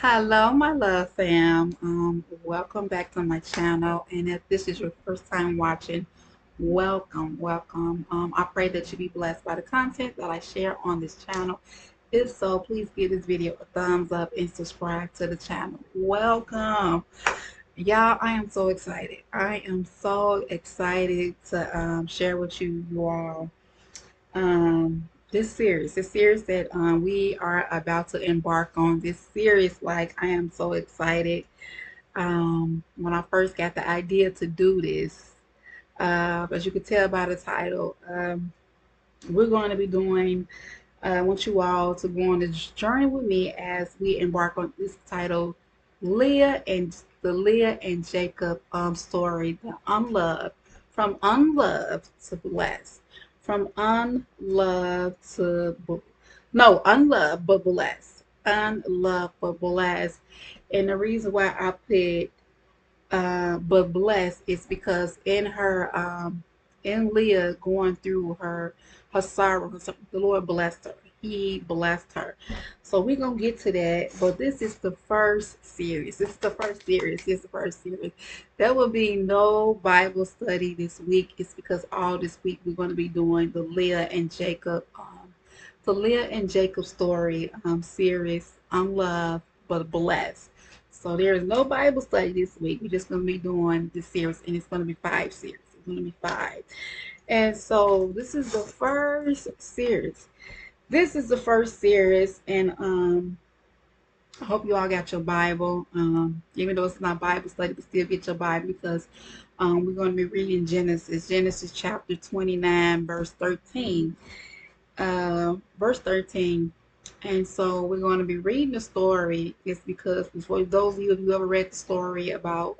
Hello, my love fam. Welcome back to my channel. And if this is your first time watching, welcome. I pray that you be blessed by the content that I share on this channel. If so, please give this video a thumbs up and subscribe to the channel. Welcome. Y'all, I am so excited. I am so excited to share with you all this series that we are about to embark on. This series, like, I am so excited. When I first got the idea to do this, as you can tell by the title, we're going to be doing. I want you all to go on this journey with me as we embark on this title, Leah and Jacob story, the unloved, from unloved to blessed, from unloved to no unloved but blessed, unloved but blessed. And the reason why I put but blessed is because in Leah going through her sorrow, the Lord blessed her. He blessed her. So we're gonna get to that. But this is the first series. This is the first series. This is the first series. There will be no Bible study this week. It's because all this week we're going to be doing the Leah and Jacob story series. Unloved but blessed. So there is no Bible study this week. We're just going to be doing this series, and it's going to be 5 series. It's going to be 5. And so this is the first series. This is the first series, and I hope you all got your Bible. Even though it's not Bible study, but still get your Bible because we're going to be reading Genesis chapter 29, verse 13. Verse 13. And so we're going to be reading the story. It's because for those of you who ever read the story about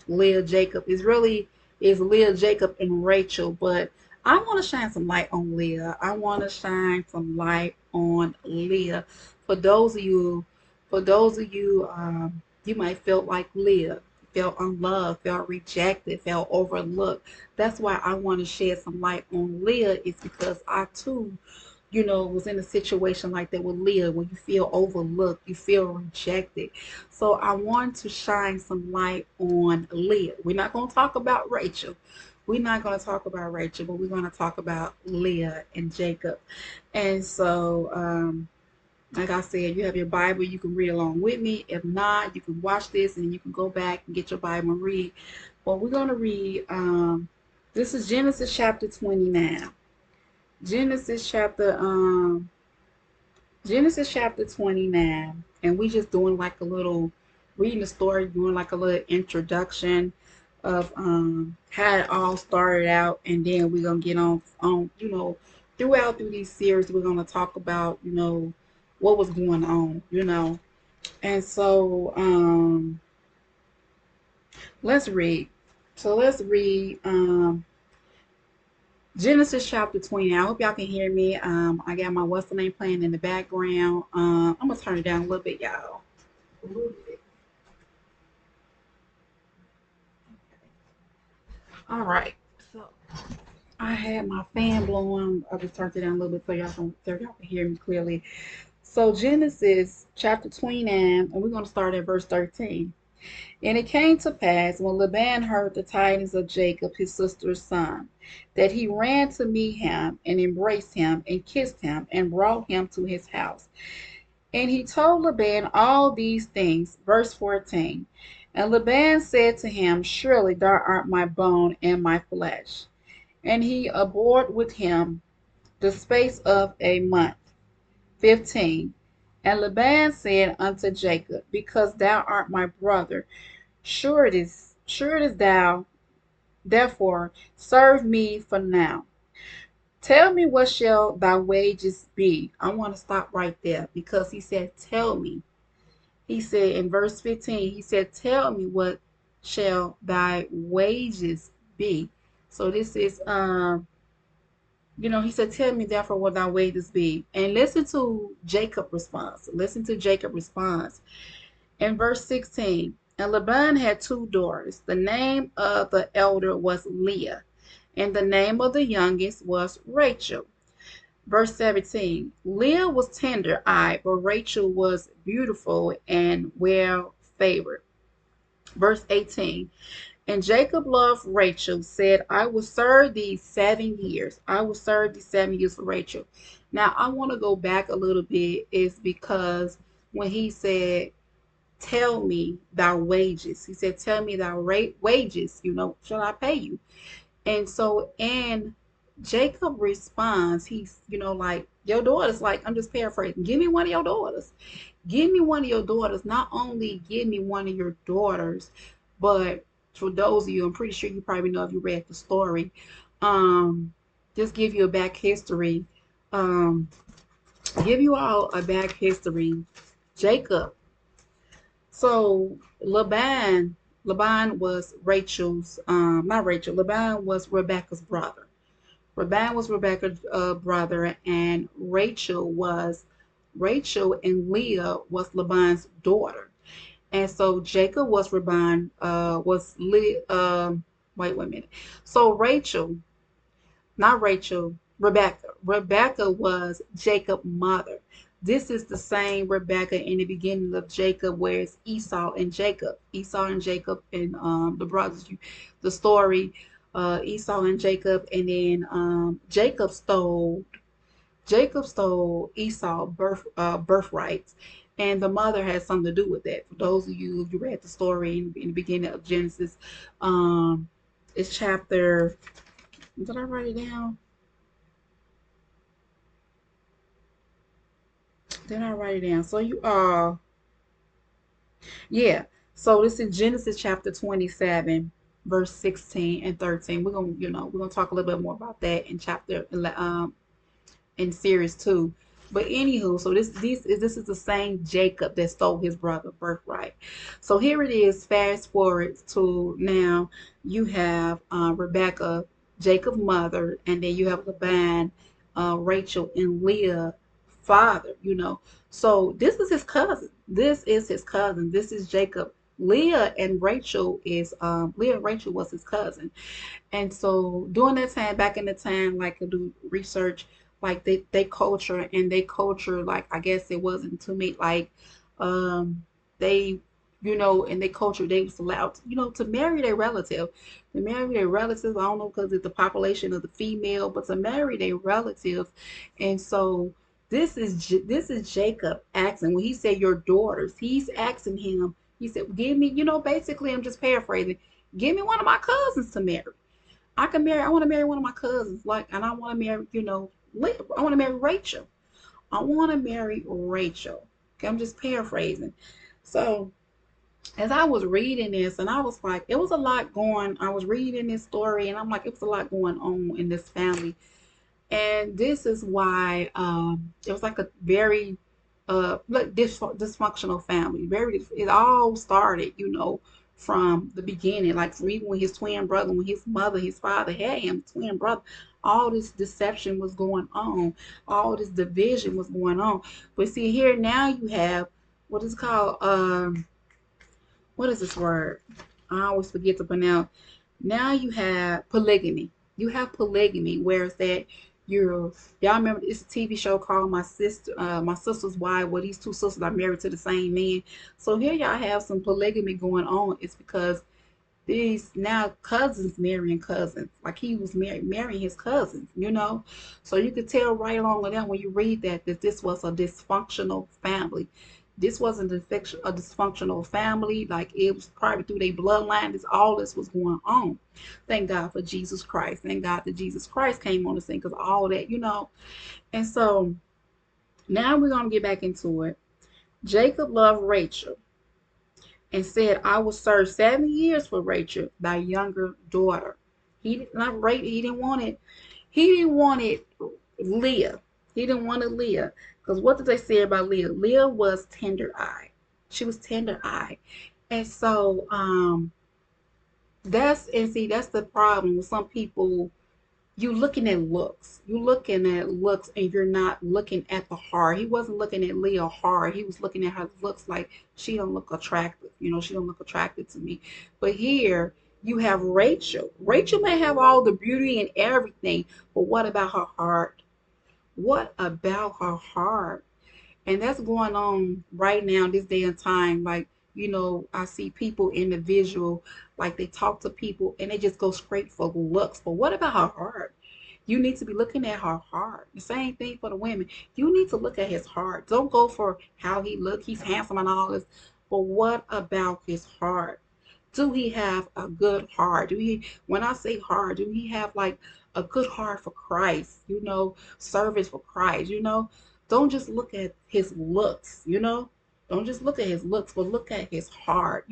Leah Jacob, is Leah Jacob and Rachel. But I want to shine some light on Leah. I want to shine some light on Leah. For those of you, you might feel like Leah, felt unloved, felt rejected, felt overlooked. That's why I want to shed some light on Leah. Is because I too, was in a situation like that with Leah, where you feel overlooked, you feel rejected. So I want to shine some light on Leah. We're not going to talk about Rachel. We're not going to talk about Rachel, but we're going to talk about Leah and Jacob. And so, like I said, you have your Bible, you can read along with me. If not, you can watch this and you can go back and get your Bible and read. Well, we're going to read, this is Genesis chapter 29. Genesis chapter 29, and we just doing like a little reading the story, doing like a little introduction of how it all started out, and then we're gonna get on through these series we're gonna talk about what was going on. And so let's read. So let's read Genesis chapter 20. I hope y'all can hear me. I got my what's the name playing in the background. I'm gonna turn it down a little bit, y'all. A little bit. All right. So I had my fan blowing. I just turned it down a little bit so y'all can hear me clearly. So Genesis chapter 29, and we're gonna start at verse 13. And it came to pass, when Laban heard the tidings of Jacob his sister's son, that he ran to meet him, and embraced him, and kissed him, and brought him to his house. And he told Laban all these things. Verse 14. And Laban said to him, Surely thou art my bone and my flesh. And he abode with him the space of a month. 15. And Laban said unto Jacob, Because thou art my brother, sure it is thou, therefore serve me for now. Tell me, what shall thy wages be? I want to stop right there because he said, Tell me. He said in verse 15, he said, Tell me, what shall thy wages be? So this is he said, Tell me therefore what thy wages be. And listen to Jacob's response. Listen to Jacob's response. In verse 16, and Laban had 2 daughters. The name of the elder was Leah, and the name of the youngest was Rachel. Verse 17, Leah was tender-eyed, but Rachel was beautiful and well favored. Verse 18, and Jacob loved Rachel, said, I will serve these 7 years. I will serve these 7 years for Rachel. Now, I want to go back a little bit, is because when he said, tell me thy wages, he said, tell me thy wages, shall I pay you? And so, and Jacob responds, he's, like, your daughters, like, I'm just paraphrasing, give me one of your daughters. Give me one of your daughters. Not only give me one of your daughters, but for those of you, I'm pretty sure you probably know if you read the story. Um, just give you a back history. Um, give you all a back history. Jacob. So Laban was Rachel's, not Rachel. Laban was Rebecca's brother. Laban was Rebecca's brother, and Rachel and Leah was Laban's daughter. And so Jacob was Laban was Leah. Wait a minute. So Rachel, not Rachel, Rebecca. Rebecca was Jacob's mother. This is the same Rebecca in the beginning of Jacob, where it's Esau and Jacob. Esau and Jacob and the brothers. The story, Esau and Jacob, and then Jacob stole Esau birthrights, and the mother had something to do with that. For those of you who read the story in the beginning of Genesis, um, it's chapter. Did I write it down? Did I write it down? So yeah. So this is Genesis chapter 27, verse 16 and 13. We're gonna talk a little bit more about that in in series two. But anywho, so this is the same Jacob that stole his brother birthright. So here it is. Fast forward to now. You have Rebecca, Jacob's mother, and then you have Laban, Rachel, and Leah, father. So this is his cousin. This is his cousin. This is Jacob. Leah and Rachel was his cousin. And so during that time, back in the time, like to do research, like they culture and they culture, like I guess it wasn't to me like they in their culture they was allowed to marry their relative. To marry their relatives, I don't know because it's the population of the female, but to marry their relatives. And so this is Jacob asking when he said your daughters, he's asking him, he said, give me, basically I'm just paraphrasing, give me one of my cousins to marry. I want to marry one of my cousins, like, and I want to marry, I want to marry Rachel. I want to marry Rachel. Okay, I'm just paraphrasing. So, as I was reading this, and I was like, it was a lot going, I was reading this story, and I'm like, it was a lot going on in this family. And this is why it was like a very like dysfunctional family. Very, it all started, from the beginning. Like from even when his twin brother, when his father had him, twin brother, all this deception was going on, all this division was going on. But see here now you have what is called what is this word? I always forget to pronounce. Now you have polygamy. You have polygamy, whereas that y'all remember it's a TV show called My Sister's Wife, where these two sisters are married to the same man. So here y'all have some polygamy going on. It's because these now cousins marrying cousins, like he was marrying his cousins. So you could tell right along with that when you read that this was a dysfunctional family. This wasn't a dysfunctional family, like it was probably through their bloodline. This was going on. Thank God for Jesus Christ. Thank God that Jesus Christ came on the scene, because all that. And so now we're gonna get back into it. Jacob loved Rachel and said, I will serve 7 years for Rachel, thy younger daughter. He did not rate, he didn't want it. He didn't want it Leah. He didn't want it Leah. Because what did they say about Leah? Leah was tender eye. She was tender eye. And so that's the problem with some people. You looking at looks and you're not looking at the heart. He wasn't looking at Leah hard. He was looking at her looks, like she don't look attractive. She don't look attractive to me. But here you have Rachel. Rachel may have all the beauty and everything, but what about her heart? What about her heart? And that's going on right now, this day and time. Like, I see people individual, like they talk to people and they just go straight for looks. But what about her heart? You need to be looking at her heart. The same thing for the women. You need to look at his heart. Don't go for how he look. He's handsome and all this. But what about his heart? Do he have a good heart? When I say heart, do he have like a good heart for Christ? Service for Christ, Don't just look at his looks. Don't just look at his looks, but look at his heart.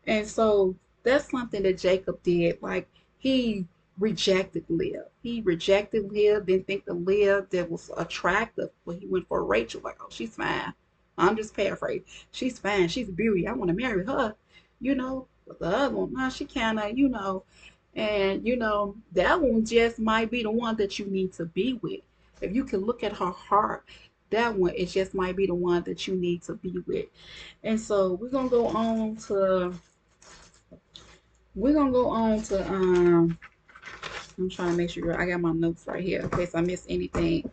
And so that's something that Jacob did. Like, he rejected Leah. He rejected Leah, didn't think the Leah that was attractive, but he went for Rachel, like, oh, she's fine. I'm just paraphrasing. She's fine. She's beauty. I want to marry her. But the other one, nah, she kind of, and that one just might be the one that you need to be with. If you can look at her heart, that one, it just might be the one that you need to be with. And so we're gonna go on to I'm trying to make sure I got my notes right here in case I miss anything.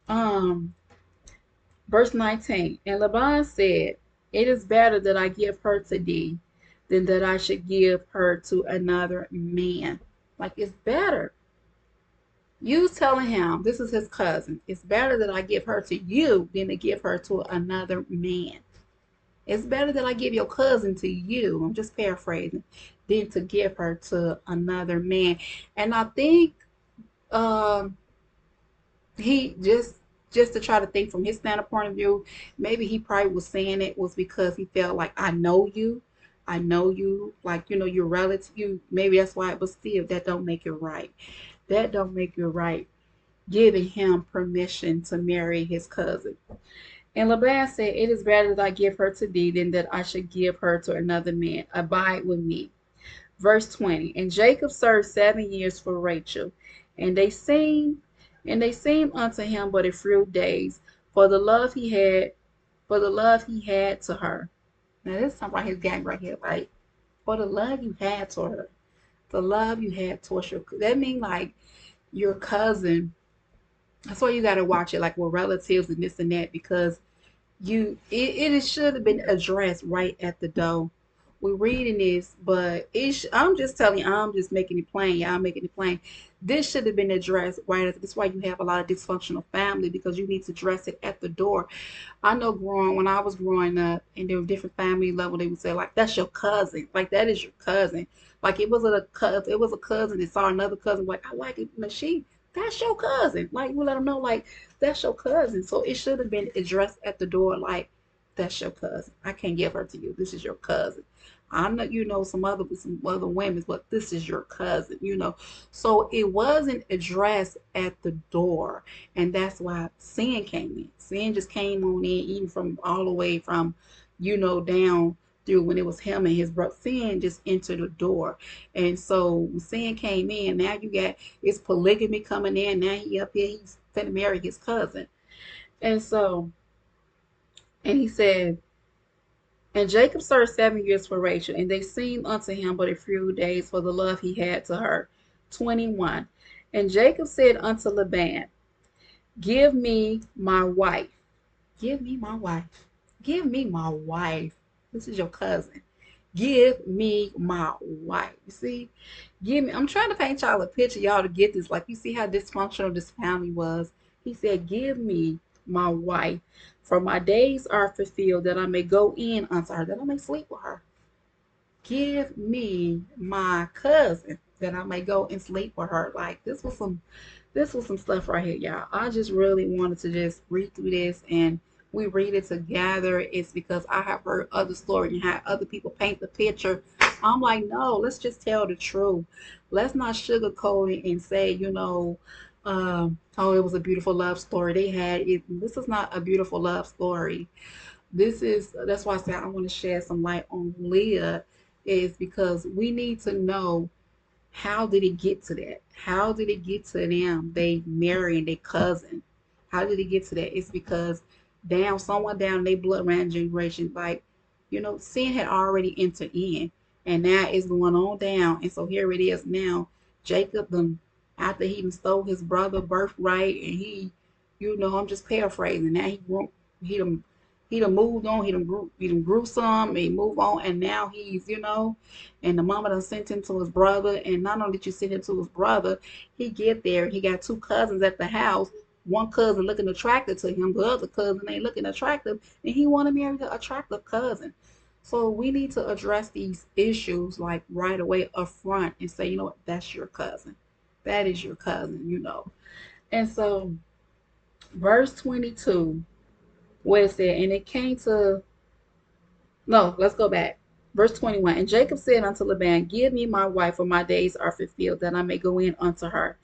Um, verse 19. And Laban said, it is better that I give her to thee than that I should give her to another man. Like, it's better. You telling him, this is his cousin, it's better that I give her to you than to give her to another man. It's better that I give your cousin to you, I'm just paraphrasing, than to give her to another man. And I think um he just to try to think from his standpoint of view, maybe he probably was saying it was because he felt like, I know you, like, you're relative, you, maybe that's why. But still, that don't make it right. That don't make it right, giving him permission to marry his cousin. And Laban said, it is better that I give her to thee than that I should give her to another man. Abide with me. Verse 20. And Jacob served 7 years for Rachel, and they seemed unto him but a few days, for the love he had to her. Now this is something right here, gang right here, right? For the love you had to her. The love you had towards your, that mean like your cousin. That's why you gotta watch it, like with relatives and this and that, because it should have been addressed right at the door. We're reading this, but I'm just telling you, I'm just making it plain. Y'all making it plain. This should have been addressed right at. That's why you have a lot of dysfunctional family, because you need to address it at the door. I know when I was growing up, and there were different family level, they would say like, "That's your cousin," like that is your cousin. Like it was a cousin that saw another cousin, like, I like it, but that's your cousin. Like, we let them know like that's your cousin. So it should have been addressed at the door, like, that's your cousin. I can't give her to you. This is your cousin. I know some other women, but this is your cousin. So it wasn't addressed at the door, and that's why sin came in. Sin just came on in, even from all the way from, down through when it was him and his brother. Sin just entered the door, and so when sin came in, now you got, it's polygamy coming in. Now he up here, he's finna marry his cousin, and so, and he said, and Jacob served 7 years for Rachel, and they seemed unto him but a few days, for the love he had to her. 21. And Jacob said unto Laban, give me my wife. Give me my wife. Give me my wife. This is your cousin. Give me my wife. You see? I'm trying to paint y'all a picture, y'all, to get this. Like, you see how dysfunctional this family was. He said, give me my wife, for my days are fulfilled, that I may go in unto her, that I may sleep with her. Give me my cousin, that I may go and sleep with her. Like, this was some stuff right here, y'all. I just really wanted to just read through this, and we read it together. It's because I have heard other stories and had other people paint the picture. I'm like, no, let's just tell the truth. Let's not sugarcoat it and say, oh, it was a beautiful love story. They had it. This is not a beautiful love story. That's why I said I want to shed some light on Leah, is because we need to know, how did it get to that? How did it get to them? They marrying their cousin. How did it get to that? It's because someone down their bloodline generation, like, sin had already entered in, and now it's going on down. And so here it is now. Jacob, after he stole his brother birthright, and he I'm just paraphrasing. Now he done, he done moved on. He done grew some. He moved on, and now he's, and the mama done sent him to his brother. And not only did you send him to his brother, he get there. He got two cousins at the house. One cousin looking attractive to him. The other cousin ain't looking attractive, and he want to marry the attractive cousin. So we need to address these issues like right away up front and say, you know what, that's your cousin. That is your cousin. And so verse 22, where it said, and it came to, no, let's go back. Verse 21, and Jacob said unto Laban, give me my wife, for my days are fulfilled, that I may go in unto her.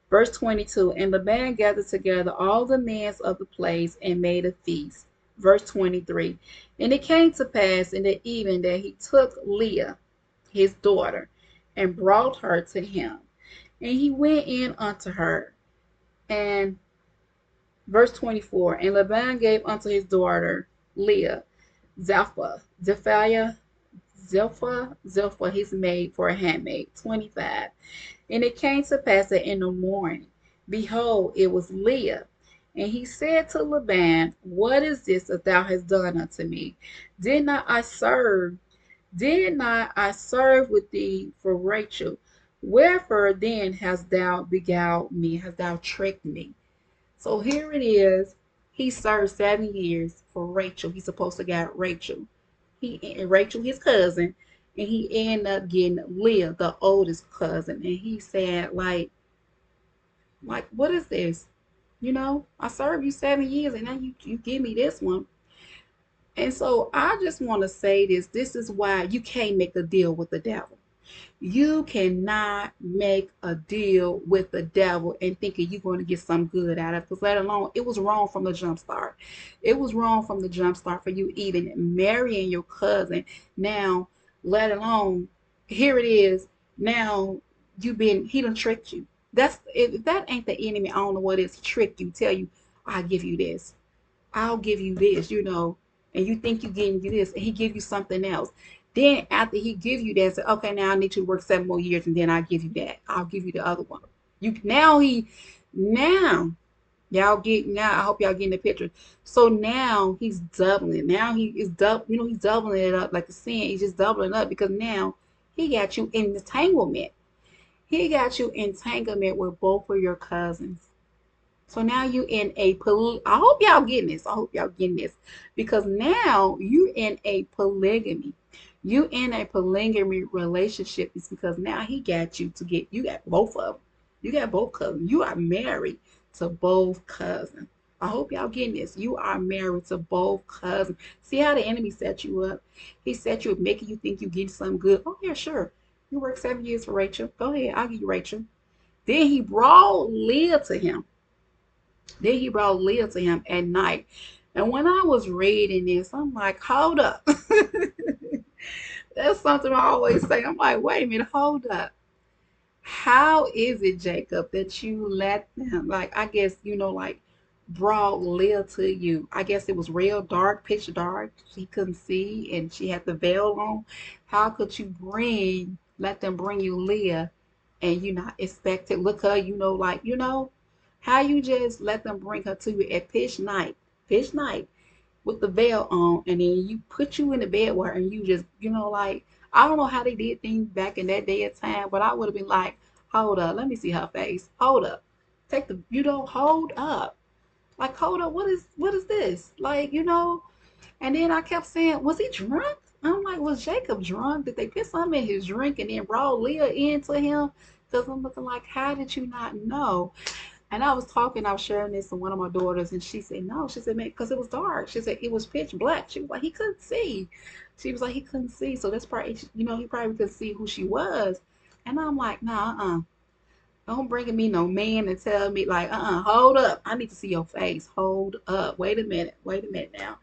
Verse 22, and Laban gathered together all the men of the place and made a feast. Verse 23, and it came to pass in the evening that he took Leah, his daughter, and brought her to him. And he went in unto her. And verse 24, and Laban gave unto his daughter Leah Zilpah, his maid, for a handmaid. 25. And it came to pass that in the morning, behold, it was Leah. And he said to Laban, what is this that thou hast done unto me? Did not I serve with thee for Rachel? Wherefore then hast thou beguiled me, hast thou tricked me? So here it is. He served 7 years for Rachel. He's supposed to get Rachel. Rachel, his cousin, and he ended up getting Leah, the oldest cousin. And he said, what is this? I served you 7 years, and now you give me this one. And so I just want to say this. This is why you can't make a deal with the devil. You cannot make a deal with the devil and thinking you're going to get some good out of it. Because let alone, it was wrong from the jump start. It was wrong from the jump start for you even marrying your cousin. Now, let alone, here it is. Now, he done tricked you. If that ain't the enemy, I don't know what is. He tricked you, tell you, I'll give you this. I'll give you this, and you think you're getting this, and he give you something else. Then after he give you that, say, okay, now I need you to work 7 more years, and then I'll give you that. I'll give you the other one. Now I hope y'all getting the picture. So now he's doubling. Now he's doubling it up like a sin. He's just doubling up because now he got you in entanglement. He got you entanglement with both of your cousins. So now you in I hope y'all getting this. I hope y'all getting this. Because now you in a polygamy. You in a polygamy relationship is because now he got you got both of them. You got both cousins. You are married to both cousins. I hope y'all getting this. You are married to both cousins. See how the enemy set you up? He set you up making you think you getting something good. Oh yeah, sure. You work 7 years for Rachel. Go ahead, I'll give you Rachel. Then he brought Leah to him. At night. And when I was reading this, I'm like, hold up. That's something I always say. I'm like, wait a minute, hold up. How is it, Jacob, that you let them, like, I guess, brought Leah to you? I guess it was real dark, pitch dark. She couldn't see and she had the veil on. How could you let them bring you Leah and you not expect to look her, how you just let them bring her to you at pitch night with the veil on, and then you put you in the bed with her, and you just, I don't know how they did things back in that day of time, but I would have been like, hold up, let me see her face. Hold up. Hold up. Like, hold up, what is this? And then I kept saying, was he drunk? I'm like, was Jacob drunk? Did they put something in his drink and then brought Leah into him? Because I'm looking like, how did you not know? And I was sharing this with one of my daughters, and she said, no. She said, man, because it was dark. She said, it was pitch black. She was like, he couldn't see. She was like, he couldn't see. So that's probably, he probably couldn't see who she was. And I'm like, nah, don't bring me no man and tell me, like, hold up. I need to see your face. Hold up. Wait a minute now.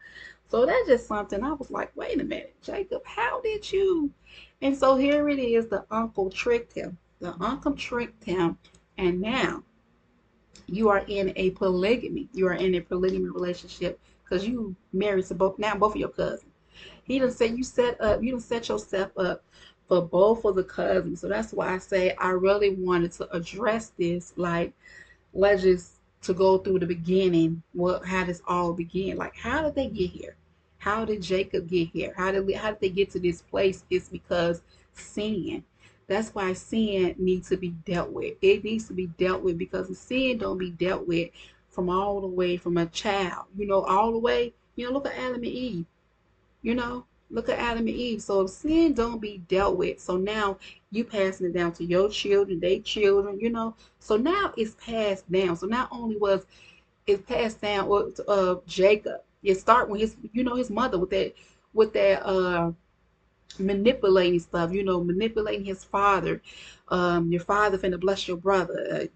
So that's just something I was like, wait a minute, Jacob, how did you? And so here it is. The uncle tricked him. And now you are in a polygamy. You are in a polygamy relationship because you married to both of your cousins. He done said you done set yourself up for both of the cousins. So that's why I say I really wanted to address this. Like, let's just to go through the beginning, how this all began. Like, how did they get here? How did Jacob get here? How did they get to this place? It's because sin. That's why sin needs to be dealt with. It needs to be dealt with because the sin don't be dealt with from all the way from a child, all the way. Look at Adam and Eve. You know, look at Adam and Eve. So if sin don't be dealt with, so now you passing it down to your children, they children. So now it's passed down. So not only was it passed down with Jacob, it start with his mother with that manipulating stuff, manipulating his father. Your father finna bless your brother,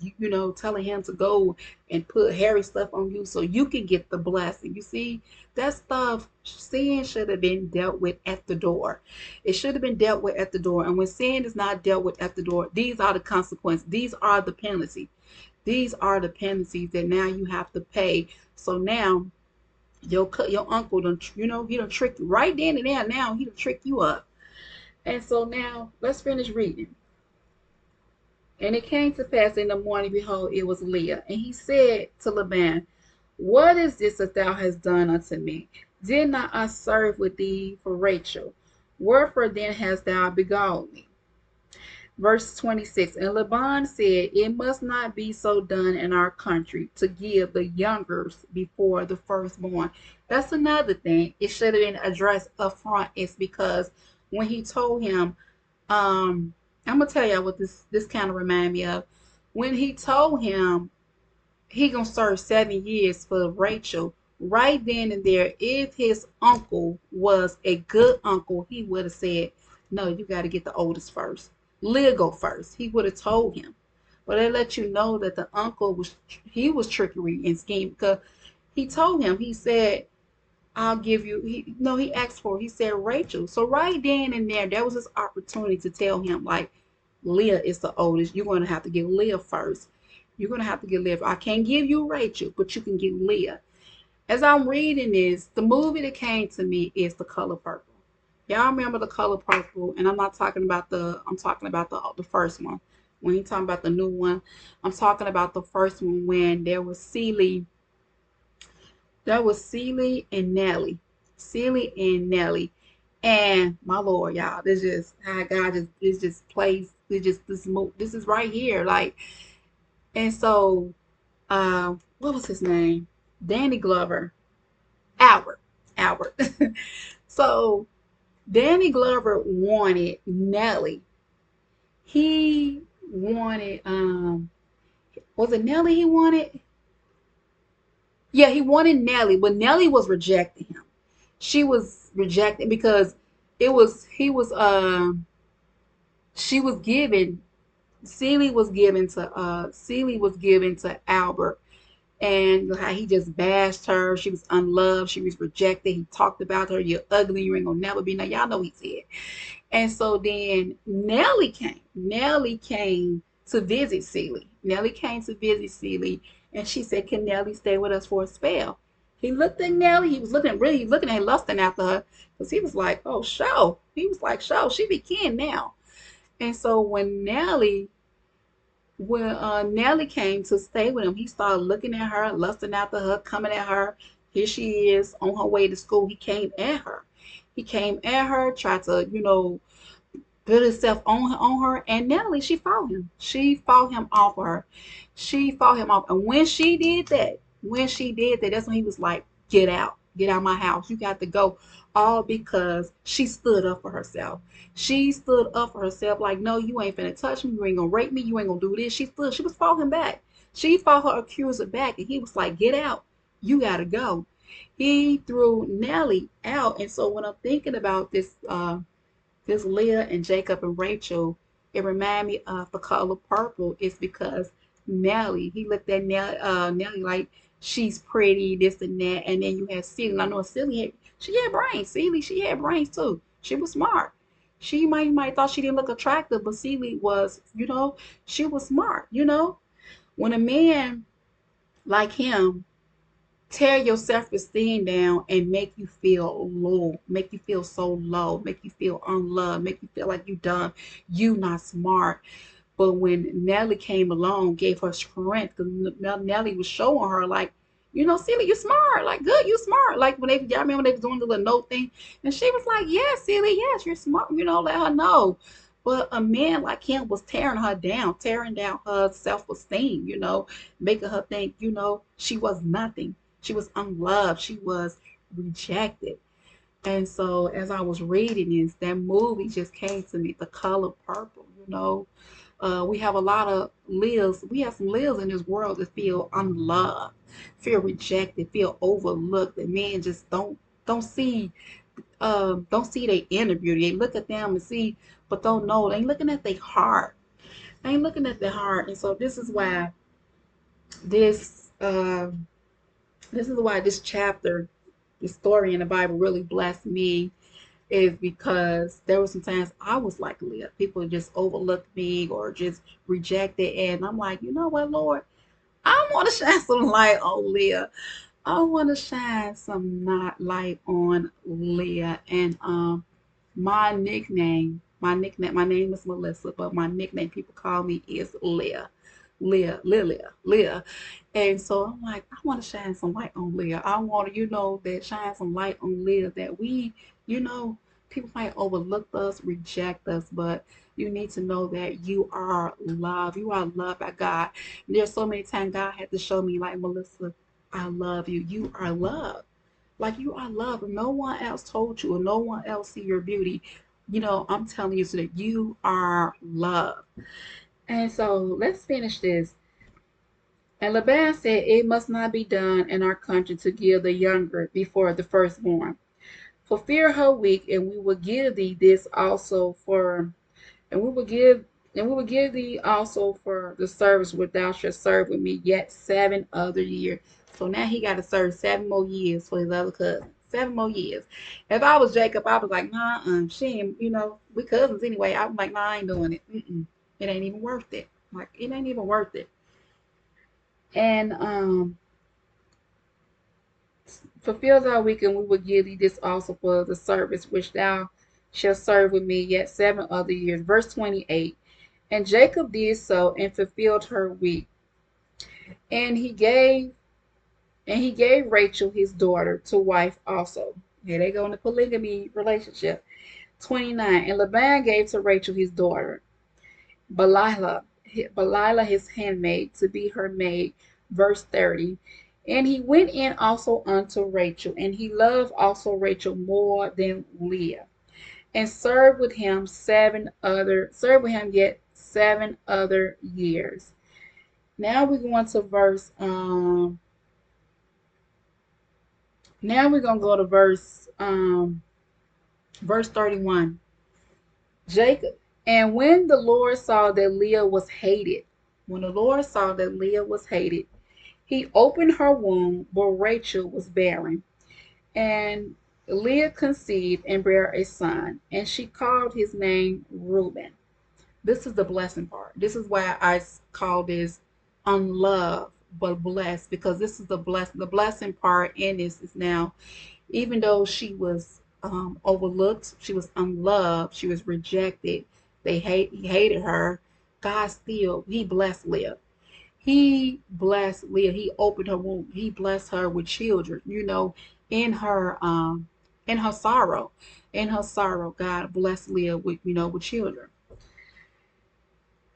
telling him to go and put hairy stuff on you so you can get the blessing. You see, that stuff, sin should have been dealt with at the door. It should have been dealt with at the door. And when sin is not dealt with at the door, these are the consequences. These are the penalties. These are the penalties that now you have to pay. So now your uncle done, he done tricked you right then and there. Now he done trick you up. And so now let's finish reading. And it came to pass in the morning, behold, it was Leah. And he said to Laban, what is this that thou hast done unto me? Did not I serve with thee for Rachel? Wherefore then hast thou beguiled me? Verse 26. And Laban said, it must not be so done in our country to give the youngers before the firstborn. That's another thing. It should have been addressed up front. It's because when he told him, I'm gonna tell y'all what this kind of remind me of. When he told him he gonna serve 7 years for Rachel, right then and there, if his uncle was a good uncle, he would have said, no, you got to get the oldest first. Leah go first. He would have told him. But they let you know that the uncle was trickery and scheme because he told him, he said, I'll give you, he asked for, he said Rachel. So right then and there was this opportunity to tell him, like, Leah is the oldest. You're going to have to get Leah first. You're going to have to get Leah. I can't give you Rachel, but you can get Leah. As I'm reading this, the movie that came to me is The Color Purple. Y'all remember The Color Purple? And I'm talking about the first one. When you talking about the new one, I'm talking about the first one when there was Celie and Nellie. Celie and Nellie. And my Lord, y'all, this just how God just plays. This is right here. Like, and so what was his name? Danny Glover. Albert. Albert. So Danny Glover wanted Nellie. He wanted was it Nellie he wanted? Yeah, he wanted Nellie, but Nellie was rejecting him. She was rejected because it was he was she was given Celie was given to Albert, and how he just bashed her. She was unloved, she was rejected. He talked about her, you're ugly, you ain't gonna never be. Now y'all know he said. And so then Nellie came to visit Celie. Nellie came to visit Celie, and she said, can Nellie stay with us for a spell? He looked at Nellie. He was looking at lusting after her because he was like, oh, show. He was like, show. She be kin now. And so when Nellie came to stay with him, he started looking at her, lusting after her, coming at her. Here she is on her way to school. He came at her. Tried to, put himself on her, and Nellie, she fought him. She fought him off of her. She fought him off. And when she did that, that's when he was like, get out my house. You got to go. All because she stood up for herself. She stood up for herself like, no, you ain't finna touch me. You ain't gonna rape me. You ain't gonna do this. She was fought him back. She fought her accuser back, and he was like, get out. You gotta go. He threw Nellie out. And so when I'm thinking about this Leah and Jacob and Rachel, it reminded me of The Color Purple. It's because he looked at Nellie like she's pretty, this and that. And then you had Celie. And I know she had brains. Celie, she had brains too. She was smart. She might thought she didn't look attractive, but Celie was, she was smart. When a man like him tear your self-esteem down and make you feel low, make you feel so low, make you feel unloved, make you feel like you dumb, you not smart. But when Nellie came along, gave her strength, because Nellie was showing her, like, Celie, you smart. Like, good, you smart. Like, y'all remember when they was doing the little note thing? And she was like, yes, Celie, yes, you're smart. Let her know. But a man like him was tearing her down, tearing down her self-esteem, making her think, she was nothing. She was unloved. She was rejected. And so as I was reading this, that movie just came to me, The Color Purple. We have a lot of Leahs. We have some Leahs in this world that feel unloved, feel rejected, feel overlooked. That men just don't see their inner beauty. They look at them and see, but don't know. They ain't looking at their heart. They ain't looking at their heart. And so this uh, this is why this chapter, this story in the Bible really blessed me, is because there were some times I was like Leah. People just overlooked me or just rejected. And I'm like, you know what, Lord? I want to shine some light on Leah. I want to shine some not light on Leah. And my name is Melissa, but my nickname people call me is Leah. Leah. And so I'm like, I want to shine some light on Leah. I want to, that shine some light on Leah, that you know, people might overlook us, reject us, but you need to know that you are loved. You are loved by God. And there's so many times God had to show me, like, Melissa, I love you. You are loved. Like, you are loved. No one else told you, or no one else see your beauty. I'm telling you so that you are loved. And so let's finish this. And Laban said, it must not be done in our country to give the younger before the firstborn. For fear her weak, and we will give thee this also and we will give thee also for the service which thou shalt serve with me yet 7 other years. So now he got to serve 7 more years for his other cousin. 7 more years. If I was Jacob, I was like, nah, she ain't, we cousins anyway. I'm like, nah, I ain't doing it. It ain't even worth it. Like, it ain't even worth it. And fulfill thy week, and we will give thee this also for the service which thou shalt serve with me yet 7 other years. Verse 28. And Jacob did so and fulfilled her week. And he gave Rachel his daughter to wife also. Here they go in the polygamy relationship. 29. And Laban gave to Rachel his daughter, Belilah his handmaid, to be her maid. Verse 30. And he went in also unto Rachel, and he loved also Rachel more than Leah, and served with him yet 7 other years. Now we're going to verse 31. Jacob. And when the Lord saw that Leah was hated, he opened her womb, but Rachel was barren. And Leah conceived and bare a son, and she called his name Reuben. This is the blessing part. This is why I call this unloved but blessed, because this is the blessing. The blessing part in this is now, even though she was overlooked, she was unloved, she was rejected, he hated her. God still, he blessed Leah. He blessed Leah. He opened her womb. He blessed her with children. In her in her sorrow, God blessed Leah with children.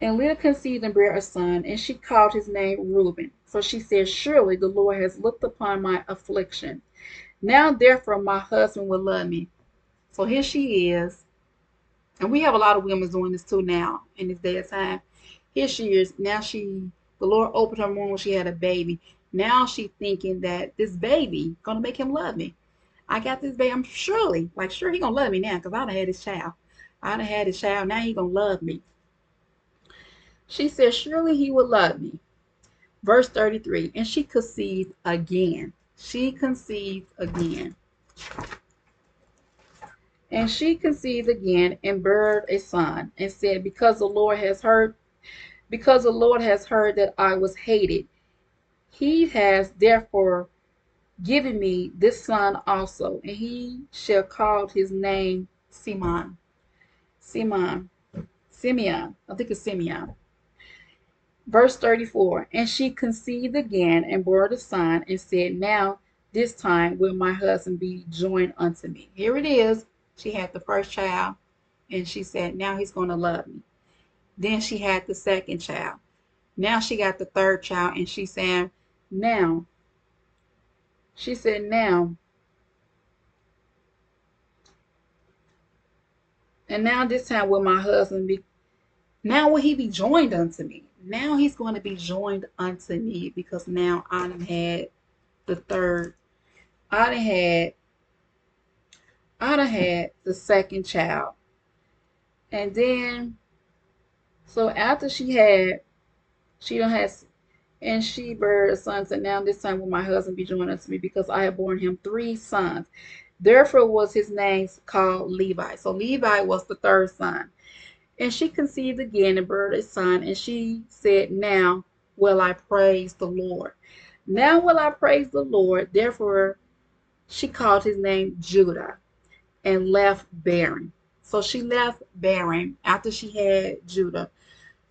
And Leah conceived and bare a son, and she called his name Reuben. For she said, surely the Lord has looked upon my affliction. Now therefore my husband will love me. So here she is, and we have a lot of women doing this too now in this day of time. Here she is. Now the Lord opened her womb when she had a baby. Now she thinking that this baby gonna make him love me. I got this baby. I'm sure he gonna love me now, because I done had this child. Now he gonna love me. She said, surely he will love me. Verse 33. And she conceived again. And she conceived again and bare a son, and said, because the Lord has heard that I was hated, he has therefore given me this son also, and he shall call his name Simeon. I think it's Simeon. Verse 34. And she conceived again and bore a son and said, now this time will my husband be joined unto me. Here it is. She had the first child and she said, now he's going to love me. Then she had the second child. Now she got the third child and she said, now, she said, now, and now this time will my husband be, now will he be joined unto me. Now he's going to be joined unto me because now I done had the third, I done had, I done had the second child. And then, so after she done had, and she bare a son, and now this time will my husband be joined unto me because I have borne him 3 sons. Therefore was his name called Levi. So Levi was the third son. And she conceived again and bare a son, and she said, now will I praise the Lord. Now will I praise the Lord. Therefore she called his name Judah and left bearing. So she left bearing after she had Judah.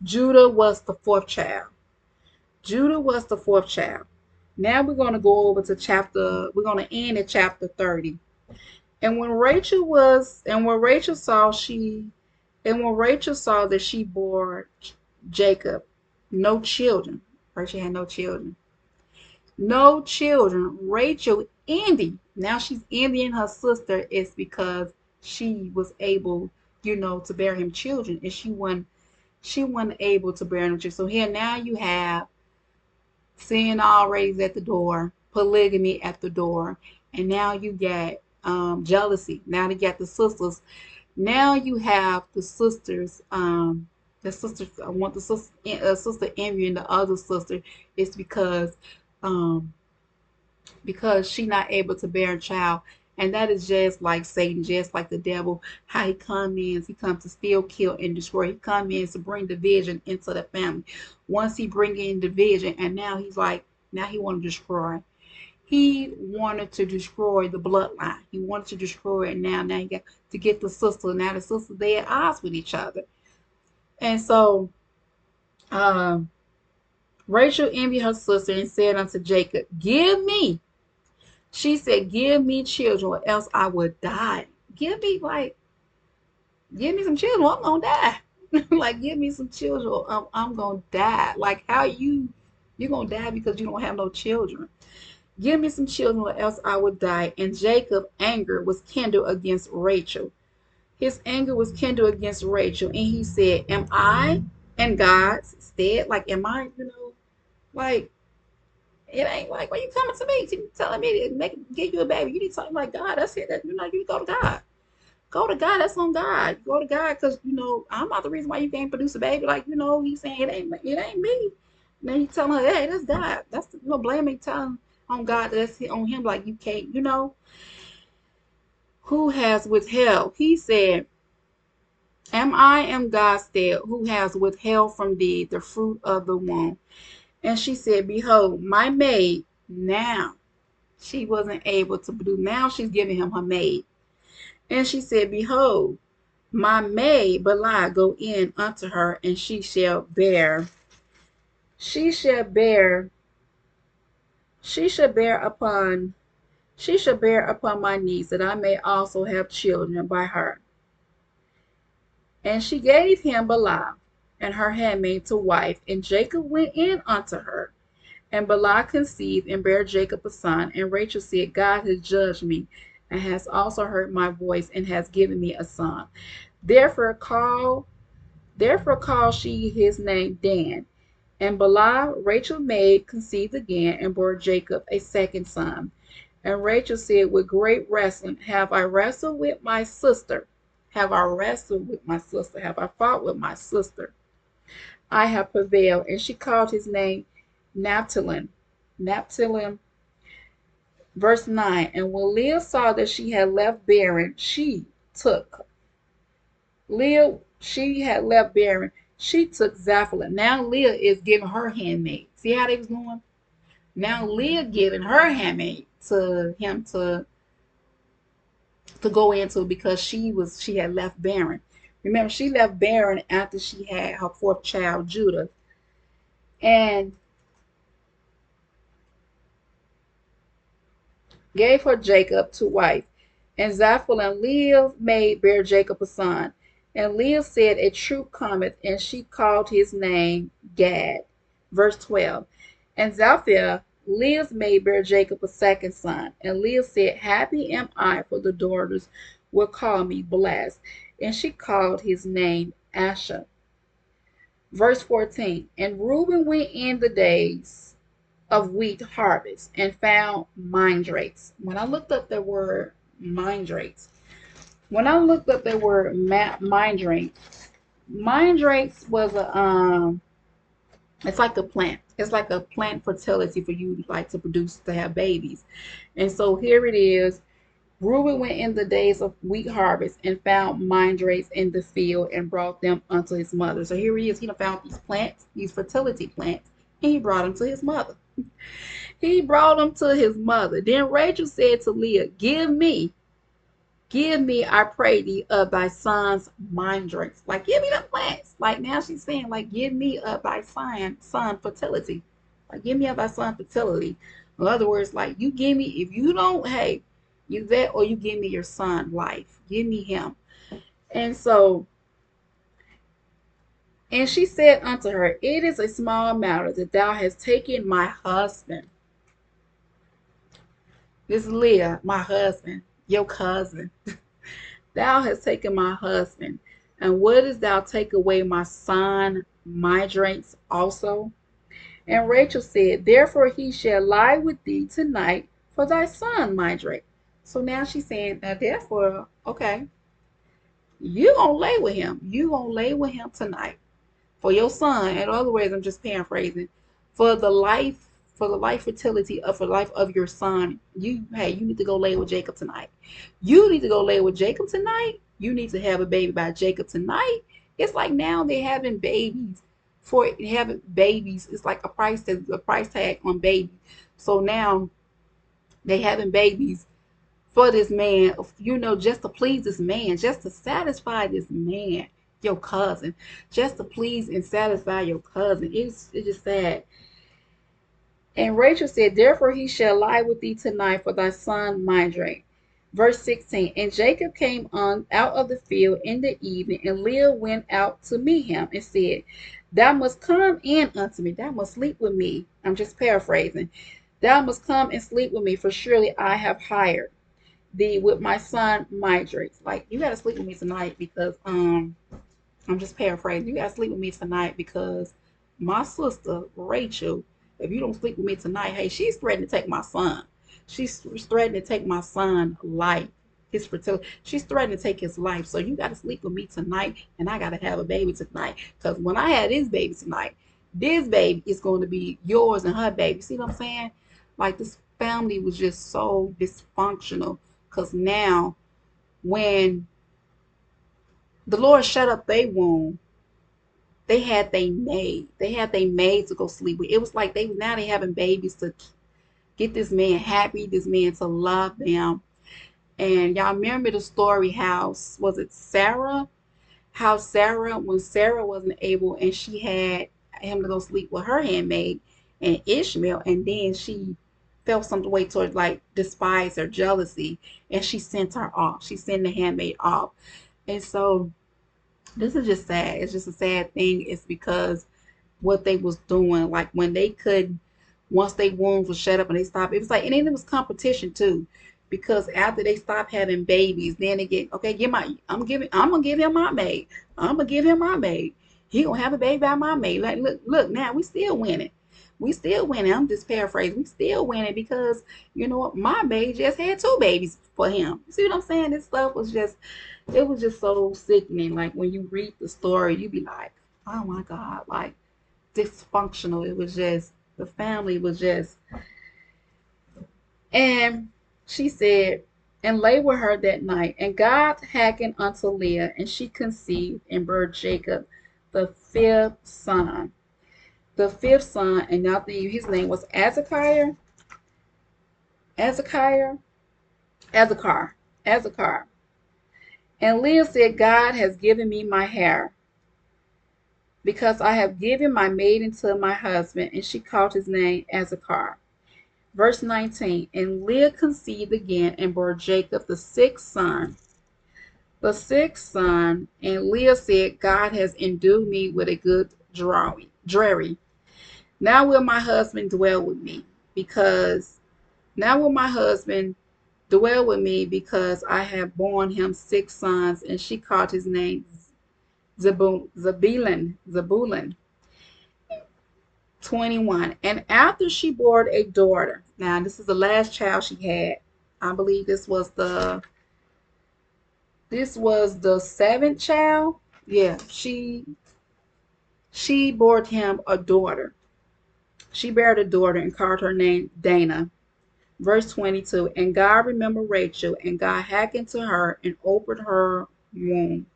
Judah was the fourth child. Judah was the fourth child. Now we're going to go over to we're going to end at chapter 30. And when Rachel saw that she bore Jacob no children, Rachel had no children. No children. Rachel envied. Now she's envying her sister is because she was able, to bear him children, and she wasn't able to bear them children. So here now you have sin already at the door, polygamy at the door, and now you got jealousy. Now you got the sisters. Now you have the sisters. The sisters. I want the sister envying the other sister. It's um, because she not able to bear a child. And that is just like Satan, just like the devil, how he comes to steal, kill, and destroy. He comes in to bring division into the family. Once he bring in division, and now he's like, now he want to destroy. He wanted to destroy the bloodline. He wanted to destroy it. Now he got to get the sister. Now the sister, they at odds with each other. And so um, Rachel envied her sister and said unto Jacob, give me. She said, give me children or else I would die. Give me some children or I'm going to die. Like, give me some children or I'm going to die. Like, how you're going to die because you don't have no children. Give me some children or else I would die. And Jacob's anger was kindled against Rachel. His anger was kindled against Rachel. And he said, am I in God's stead? Like, am I, like, it ain't like, why you coming to me telling me to get you a baby? You need something like God. That's it. You need to go to God. Go to God. That's on God. Go to God because I'm not the reason why you can't produce a baby. Like he's saying it ain't me. And then you tell her, hey, that's God. That's blaming, telling on God that that's on him. Like you can't. Who has withheld? He said, am God's stead who has withheld from thee the fruit of the womb? And she said, behold, my maid now. She wasn't able to do. Now she's giving him her maid. And she said, behold, my maid Belial go in unto her, and she shall bear upon my knees, that I may also have children by her. And she gave him Belial and her handmaid to wife, and Jacob went in unto her. And Belial conceived and bare Jacob a son. And Rachel said, God has judged me, and has also heard my voice, and has given me a son. Therefore called she his name Dan. And Belial, Rachel maid, conceived again, and bore Jacob a second son. And Rachel said, with great wrestling, have I wrestled with my sister? Have I wrestled with my sister? Have I fought with my sister? I have prevailed. And she called his name Naphtali. Verse 9. And when Leah saw that she had left bearing, she took Zephalah. Now Leah is giving her handmaid. See how they was going? Now Leah giving her handmaid to him to go into because she had left bearing. Remember, she left bearing after she had her fourth child, Judah. and gave her Jacob to wife. And Zilpah and Leah made bear Jacob a son. And Leah said, a troop cometh, and she called his name Gad. Verse 12. And Zilpah, Leah's maid, bare Jacob a second son. And Leah said, happy am I, for the daughters will call me blessed. And she called his name Asher. Verse 14. And Reuben went in the days of wheat harvest and found mandrakes. When I looked up the word mandrakes, mandrakes was a it's like a plant. It's like a plant fertility for you like to produce to have babies. And so here it is. Reuben went in the days of wheat harvest and found mandrakes in the field and brought them unto his mother. So here he is. He found these plants, these fertility plants, and he brought them to his mother. He brought them to his mother. Then Rachel said to Leah, give me, I pray thee, of thy son's mandrakes. Like, give me the plants. Like, now she's saying, like, give me of thy son fertility. Like, give me of thy son fertility. In other words, like, you give me, if you don't, hey, you that, or you give me your son life. Give me him. And so, and she said unto her, it is a small matter that thou hast taken my husband. This is Leah, my husband, your cousin. Thou hast taken my husband. And wouldest thou take away my son, my drinks also? And Rachel said, therefore he shall lie with thee tonight for thy son, my drink. So now she's saying, now therefore, okay, you gonna lay with him. You gonna lay with him tonight for your son. In other words, I'm just paraphrasing. For the life, for the life fertility of the life of your son, you need to go lay with Jacob tonight. You need to go lay with Jacob tonight. You need to have a baby by Jacob tonight. It's like now they're having babies. For having babies, it's like a price tag on baby. So now they having babies for this man, just to please this man, just to satisfy this man, your cousin, just to please and satisfy your cousin. It's just sad. And Rachel said, therefore he shall lie with thee tonight for thy son Mindrake. Verse 16. And Jacob came on out of the field in the evening, and Leah went out to meet him and said, thou must come in unto me. Thou must sleep with me. I'm just paraphrasing. Thou must come and sleep with me, for surely I have hired thee with my son Mindrake. Like, you got to sleep with me tonight because I'm just paraphrasing. You gotta sleep with me tonight because my sister Rachel, if you don't sleep with me tonight, hey, she's threatening to take my son. She's threatening to take my son's life, his fertility. She's threatening to take his life. So you gotta sleep with me tonight, and I gotta have a baby tonight. Because when I have this baby tonight, this baby is going to be yours and her baby. See what I'm saying? Like, this family was just so dysfunctional. Because now, when the Lord shut up their womb, they had they maid. They had they maid to go sleep with. It was like they having babies to get this man happy, this man to love them. And y'all remember the story how was it Sarah? How Sarah, when Sarah wasn't able and she had him to go sleep with her handmaid and Ishmael, and then she felt some way towards like despise or jealousy, and she sent her off. She sent the handmaid off. And so this is just sad. It's just a sad thing. It's because what they was doing, like when they could, once they wounds was shut up and they stopped, it was like, and then it was competition too, because after they stopped having babies, then they get, okay, I'm gonna give him my maid. I'm gonna give him my maid. He gonna have a baby by my maid. Like, look, now we still winning. We still winning. I'm just paraphrasing. We still winning because you know what? My maid just had two babies for him. See what I'm saying? This stuff was just, it was just so sickening. Like when you read the story, you be like, oh my God, like dysfunctional. It was just, the family was just, and she said, and lay with her that night. And God hearkened unto Leah, and she conceived and bare Jacob the fifth son. The fifth son, and now his name was Azakar, Azakar, Azakar, Azakar. And Leah said, God has given me my hair. because I have given my maiden to my husband. And she called his name Azakar. Verse 19, and Leah conceived again and bore Jacob the sixth son. The sixth son, and Leah said, God has endued me with a good dreary. Now will my husband dwell with me, because now will my husband dwell with me, because I have borne him six sons. And she called his name Zebulun. 21. And after she bore a daughter, now this is the last child she had. I believe this was the seventh child. Yeah, she bore him a daughter. She bare a daughter and called her name Dana. Verse 22. And God remembered Rachel, and God hearkened to her and opened her womb.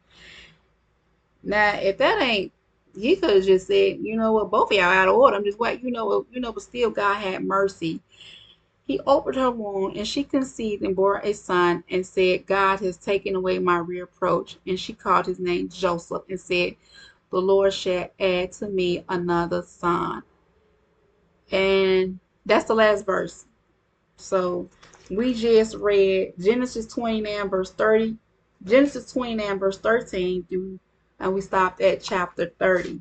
Now, if that ain't, he could have just said, you know what, both of y'all out of order. I'm just waiting, but still God had mercy. He opened her womb, and she conceived and bore a son, and said, God has taken away my reproach. And she called his name Joseph, and said, the Lord shall add to me another son. And that's the last verse. So we just read Genesis 29 verse 30, Genesis 29 verse 13 through, and we stopped at chapter 30.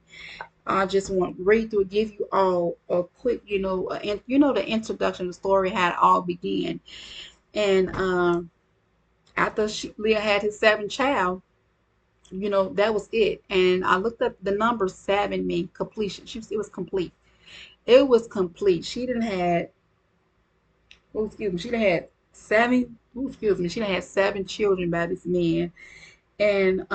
I just want to read through, give you all a quick, the introduction, the story, how it all began. And after Leah had his seventh child, that was it. And I looked up the number seven mean completion. It was complete. It was complete. She didn't had, oh, excuse me, she done had seven, oh, excuse me, she done had seven children by this man. And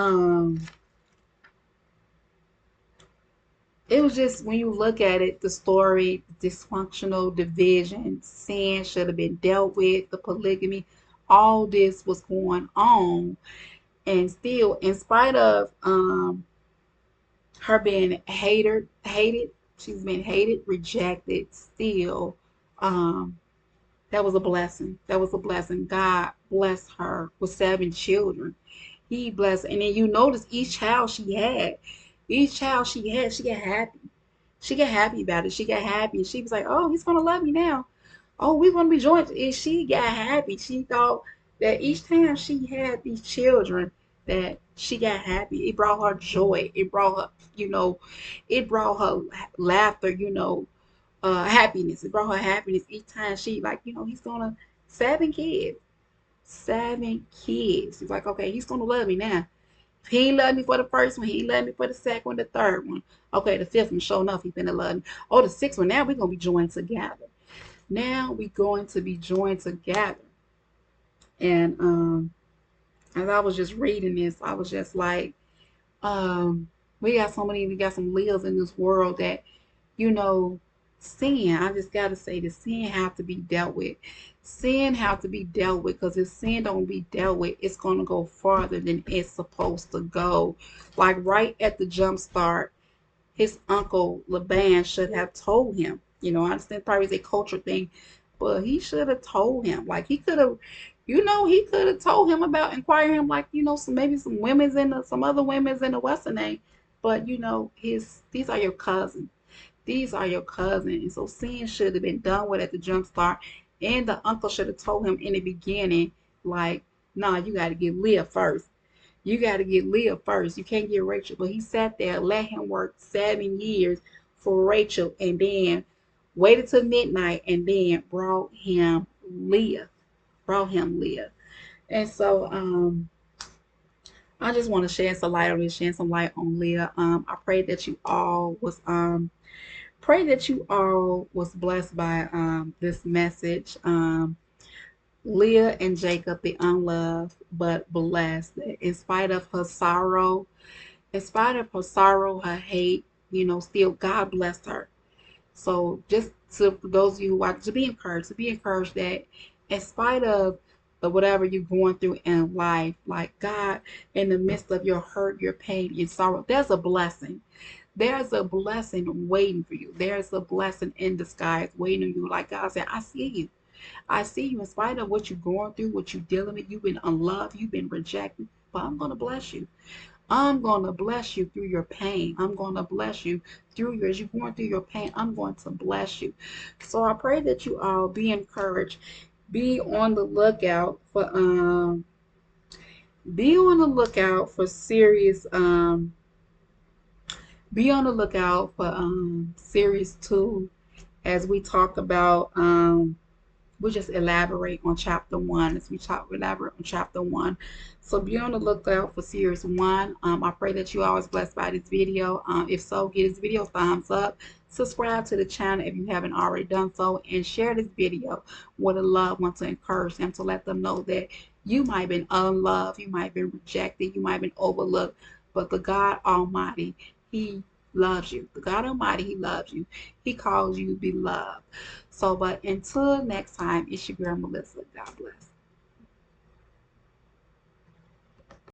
it was just, when you look at it, the story, dysfunctional division, sin should have been dealt with, the polygamy, all this was going on. And still, in spite of her being hated, she's been hated, rejected, still, um, that was a blessing. That was a blessing. God blessed her with seven children. He blessed, and then you notice each child she had, she got happy. She got happy about it. She got happy. She was like, "Oh, he's gonna love me now. Oh, we're gonna be joined." And she got happy. She thought that each time she had these children, that she got happy. It brought her joy. It brought her laughter. Happiness. It brought her happiness each time she, like, he's gonna, seven kids. Seven kids. He's like, okay, he's gonna love me now. If he ain't love me for the first one, he ain't love me for the second one, the third one. Okay, the fifth one, sure enough, he's gonna love me. Oh, the sixth one, now we're gonna be joined together. Now we're going to be joined together. And as I was just reading this, I was just like, um, we got some Leahs in this world that, you know, sin, I just gotta say that sin have to be dealt with. Sin have to be dealt with, because if sin don't be dealt with, it's gonna go farther than it's supposed to go. Like right at the jump start, his uncle Laban should have told him. I understand probably it's a culture thing, but he should have told him. Like he could have told him about inquiring him, like, some other women's in the Western name. But these are your cousins. These are your cousins. And so sin should have been done with at the jump start. And the uncle should have told him in the beginning, like, nah, you got to get Leah first. You got to get Leah first. You can't get Rachel. But he sat there, let him work 7 years for Rachel, and then waited till midnight, and then brought him Leah. Brought him Leah. And so I just want to shed some light on this, shed some light on Leah. I pray that you all was blessed by this message. Leah and Jacob, the unloved but blessed. In spite of her sorrow, her hate, still God blessed her. So just to for those of you who watch, to be encouraged that in spite of the whatever you're going through in life, like God, in the midst of your hurt, your pain, your sorrow, there's a blessing. There's a blessing waiting for you. There's a blessing in disguise waiting on you. Like God said, I see you. I see you in spite of what you're going through, what you're dealing with. You've been unloved, you've been rejected, but I'm going to bless you. I'm going to bless you through your pain. I'm going to bless you through as you're going through your pain. I'm going to bless you. So I pray that you all be encouraged. Be on the lookout for be on the lookout for serious be on the lookout for series 2 as we talk about we'll just elaborate on chapter 1 as we elaborate on chapter 1. So be on the lookout for series 1. I pray that you all was blessed by this video. If so, give this video a thumbs up. Subscribe to the channel if you haven't already done so, and share this video with a loved one to encourage them, to let them know that you might have been unloved, you might have been rejected, you might have been overlooked, but the God Almighty, He loves you. The God Almighty, He loves you. He calls you beloved. So, but until next time, it's your girl Melissa. God bless.